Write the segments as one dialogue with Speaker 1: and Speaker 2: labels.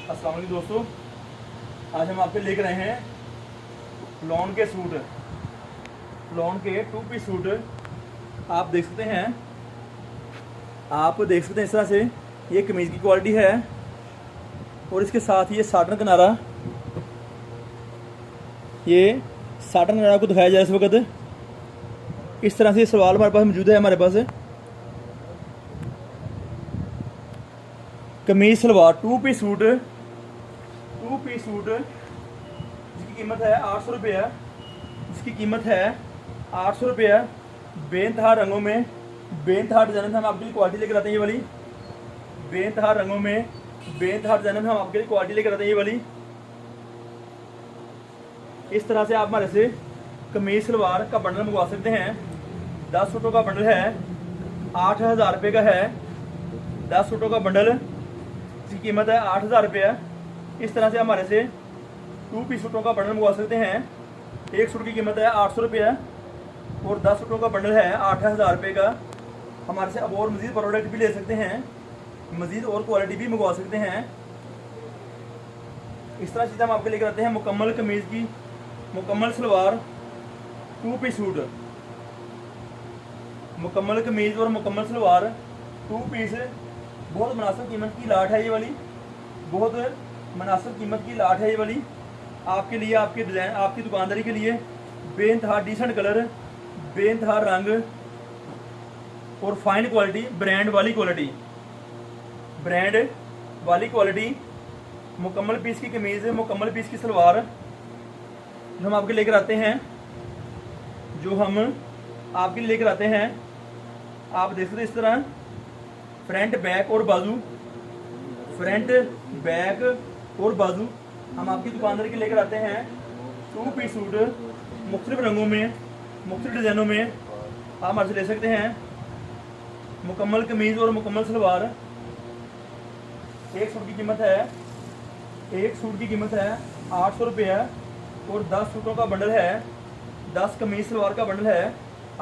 Speaker 1: अस्सलाम वालेकुम दोस्तों, आज हम आपके लेकर आए हैं लॉन के सूट, लॉन के 2 पीस सूट। आप देख सकते हैं इस तरह से ये कमीज़ की क्वालिटी है और इसके साथ ये साटन किनारा, ये साटन किनारा को दिखाया जा रहा है इस वक्त। इस तरह से ये सलवार हमारे पास मौजूद है। हमारे पास कमीज सलवार 2 पीस सूट जिसकी कीमत है 800 रुपये, बेनतहा रंगों में, बेनतहा डिजाइन में हम आपके लिए क्वालिटी लेकर आते हैं। ये वाली बेनतहा रंगों में, बेनतहा डिजाइन में हम आपके लिए क्वालिटी लेकर आते हैं। ये वाली इस तरह से आप हमारे से कमीज सलवार का बंडल मंगवा सकते हैं। 10 सूटों का बंडल है, 8000 रुपये का है। 10 सूटों का बंडल जिसकी कीमत है 8000 रुपये। इस तरह से हमारे से 2 पीस सूटों का बंडल मंगवा सकते हैं। एक सूट की कीमत है 800 रुपये और 10 सूटों का बंडल है 8000 रुपये का। हमारे से अब और मज़ीद प्रोडक्ट भी ले सकते हैं, मज़ीद और क्वालिटी भी मंगवा सकते हैं। इस तरह चीज़ें हम आपके लेकर आते हैं। मुकम्मल कमीज़ की मुकम्मल सलवार 2 पीस सूट, मुकम्मल कमीज़ और मुकम्मल सलवार 2 पीस, बहुत मुनासिब कीमत की लाट है। ये वाली बहुत मुनासिब कीमत की लाट है। ये वाली आपके लिए, आपके डिज़ाइन, आपकी दुकानदारी के लिए बेनतहा डिसेंट कलर, बेनतहा रंग और फाइन क्वालिटी, ब्रांड वाली क्वालिटी, मुकम्मल पीस की कमीज़, मुकम्मल पीस की सलवार जो हम आपके लेकर आते हैं, आप देख सकते हैं। इस तरह फ्रंट बैक और बाजू हम आपकी दुकानदारी के लेकर आते हैं। 2 पीस सूट मुख्तलिफ रंगों में, मुख्तलिफ डिज़ाइनों में आप हमारे से ले सकते हैं। मुकम्मल कमीज़ और मुकम्मल सलवार। एक सूट की कीमत है 800 रुपये और 10 सूटों का बंडल है, 10 कमीज़ सलवार का बंडल है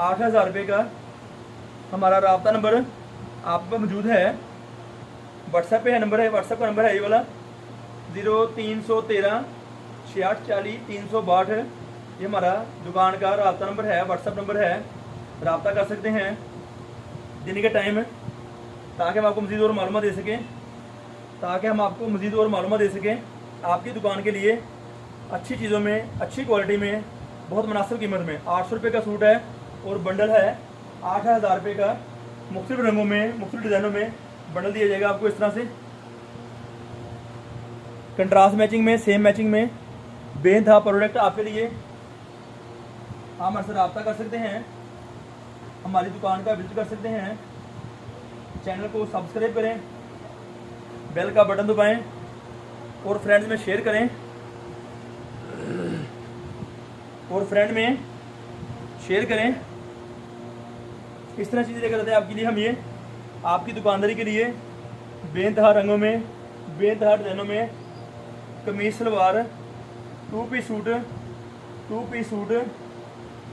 Speaker 1: 8000 रुपये का। हमारा राब्ता नंबर आप पर मौजूद है, व्हाट्सएप पे है नंबर है, व्हाट्सएप का नंबर है ये वाला 0313 6840 362। ये हमारा दुकान का राब्ता नंबर है, व्हाट्सएप नंबर है। राब्ता कर सकते हैं दिन के टाइम, ताकि हम आपको मज़ीद और मालूमात दे सकें, आपकी दुकान के लिए अच्छी चीज़ों में, अच्छी क्वालिटी में, बहुत मुनासिब कीमत में। 800 रुपये का सूट है और बंडल है 8000 रुपये का। मुख्तलिफ रंगों में, मुख्तलिफ डिज़ाइनों में बंडल दिया जाएगा आपको। इस तरह से कंट्रास्ट मैचिंग में, सेम मैचिंग में बेनतहा प्रोडक्ट आपके लिए। आप हमारे से रब्ता कर सकते हैं, हमारी दुकान का विजिट कर सकते हैं। चैनल को सब्सक्राइब करें, बेल का बटन दबाएं और फ्रेंड्स में शेयर करें, इस तरह चीज़ें लेकर आते हैं आपके लिए हम। ये आपकी दुकानदारी के लिए बेनतहा रंगों में, बेनतहा डिज़ाइनों में कमीज सलवार 2 पीस सूट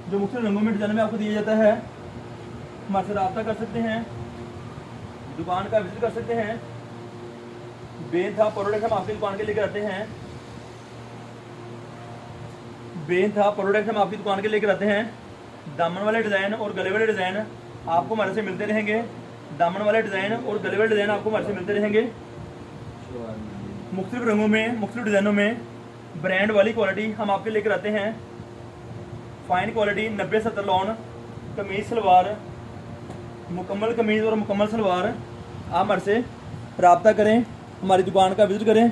Speaker 1: जो मुख्तलिफ रंगों में, डिज़ाइन में आपको दिया जाता है। हमारे से रब्ता कर सकते हैं, दुकान का विजिट कर सकते हैं। बेनतहा प्रोडक्ट हम आपकी दुकान के लेकर आते हैं, दामन वाले डिज़ाइन और गले वाले डिज़ाइन आपको हमारे से मिलते रहेंगे। मुख्तलिफ रंगों में, मुख्तलिफ डिज़ाइनों में ब्रांड वाली क्वालिटी हम आपके लेकर आते हैं। फाइन क्वालिटी 90-70 लॉन कमीज़ सलवार, मुकम्मल कमीज़ और मुकम्मल सलवार। आप हमारे से रब्ता करें, हमारी दुकान का विजिट करें।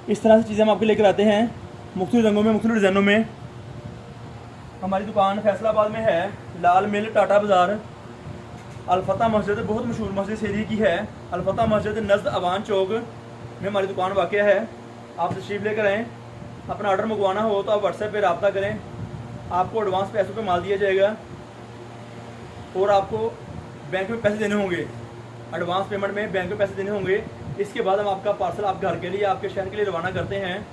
Speaker 1: इस तरह से चीज़ें हम आपके लेकर आते हैं, मुख्तलिफ रंगों में, मुख्तलिफ डिज़ाइनों में। हमारी दुकान फैसलाबाद में है, लाल मिल, टाटा बाज़ार। अलफता मस्जिद बहुत मशहूर मस्जिद इस एरिया की है। अलफता मस्जिद नज़द अवान चौक में हमारी दुकान वाक़या है। आप तशरीफ़ लेकर आएँ। अपना ऑर्डर मंगवाना हो तो आप व्हाट्सएप पे रब्ता करें। आपको एडवांस पैसों पे माल दिया जाएगा और आपको बैंक में पैसे देने होंगे। एडवांस पेमेंट में बैंक में पैसे देने होंगे। इसके बाद हम आपका पार्सल आप घर के लिए, आपके शहर के लिए रवाना करते हैं।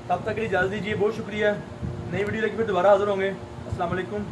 Speaker 1: तब तक के लिए इजाज़त दीजिए, बहुत शुक्रिया। नई वीडियो लेकर फिर दोबारा हाज़िर होंगे। अस्सलाम वालेकुम।